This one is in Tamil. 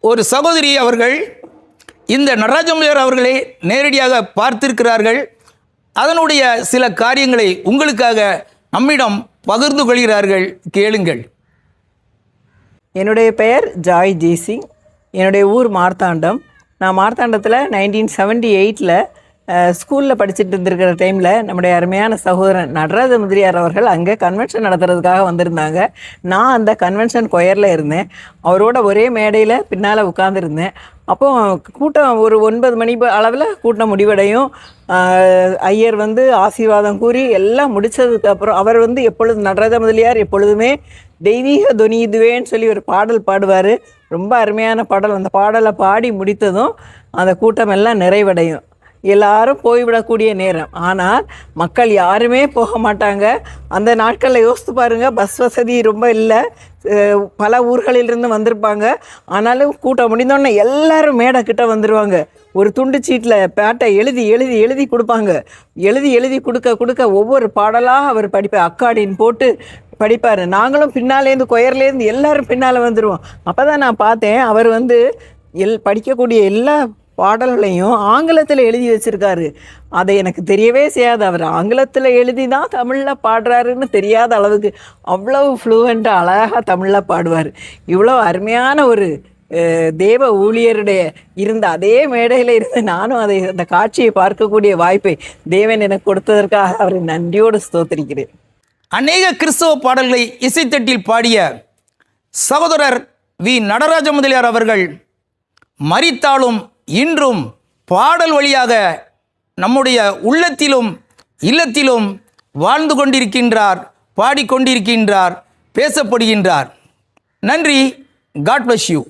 ஒரு சகோதரி அவர்கள் இந்த நடராஜமுலையார் அவர்களை நேரடியாக பார்த்திருக்கிறார்கள். அதனுடைய சில காரியங்களை உங்களுக்காக நம்மிடம் பகிர்ந்து கொள்கிறார்கள். கேளுங்கள். என்னுடைய பெயர் ஜாய் ஜெய்சிங். என்னுடைய ஊர் மார்த்தாண்டம். நான் மார்த்தாண்டத்தில் 1978 ஸ்கூலில் படிச்சுட்டு இருந்திருக்கிற டைமில் நம்முடைய அருமையான சகோதரன் நடராஜ முதலியார் அவர்கள் அங்கே கன்வென்ஷன் நடத்துறதுக்காக வந்திருந்தாங்க. நான் அந்த கன்வென்ஷன் கொயரில் இருந்தேன். அவரோட ஒரே மேடையில் பின்னால் உட்காந்துருந்தேன். அப்போ கூட்டம் ஒரு 9 மணி அளவில் கூட்டம் முடிவடையும். ஐயர் வந்து ஆசீர்வாதம் கூறி எல்லாம் முடித்ததுக்கப்புறம் அவர் வந்து எப்பொழுதும் நடராஜ முதலியார் எப்பொழுதுமே தெய்வீக துணி இதுவேன்னு சொல்லி ஒரு பாடல் பாடுவார். ரொம்ப அருமையான பாடல். அந்த பாடலை பாடி முடித்ததும் அந்த கூட்டம் எல்லாம் நிறைவடையும். எல்லாரும் போய்விடக்கூடிய நேரம். ஆனால் மக்கள் யாருமே போக மாட்டாங்க. அந்த நாட்களில் யோசித்து பாருங்கள், பஸ் வசதி ரொம்ப இல்லை. பல ஊர்களிலிருந்து வந்திருப்பாங்க. ஆனாலும் கூட்டம் முடிந்தோடனே எல்லாரும் மேடை கிட்ட வந்துடுவாங்க. ஒரு துண்டு சீட்டில் பாட்டை எழுதி எழுதி எழுதி கொடுப்பாங்க. எழுதி எழுதி கொடுக்க ஒவ்வொரு பாடலாக அவர் படிப்பார். அக்காடின்னு போட்டு படிப்பார். நாங்களும் பின்னாலேருந்து கொயர்லேருந்து எல்லாரும் பின்னால் வந்துடுவோம். அப்போ தான் நான் பார்த்தேன், அவர் வந்து படிக்கக்கூடிய எல்லா பாடல்களையும் ஆங்கிலத்தில் எழுதி வச்சுருக்காரு. அதை எனக்கு தெரியவே செய்யாது. அவர் ஆங்கிலத்தில் எழுதி தான் தமிழில் பாடுறாருன்னு தெரியாத அளவுக்கு அவ்வளவு ஃப்ளூவெண்ட்டாக அழகாக தமிழில் பாடுவார். இவ்வளோ அருமையான ஒரு தேவ ஊழியருடைய இருந்த அதே மேடையில் இருந்து நானும் அந்த காட்சியை பார்க்கக்கூடிய வாய்ப்பை தேவன் எனக்கு கொடுத்ததற்காக அவரை நன்றியோடு ஸ்தோத்திரிக்கிறேன். அநேக கிறிஸ்தவ பாடல்களை இசைத்தட்டில் பாடிய சகோதரர் வி நடராஜ முதலியார் அவர்கள் மரித்தாலும் இன்றும் பாடல் வழியாக நம்முடைய உள்ளத்திலும் இல்லத்திலும் வாழ்ந்து கொண்டிருக்கின்றார், பாடிக்கொண்டிருக்கின்றார், பேசப்படுகின்றார். நன்றி. God bless you.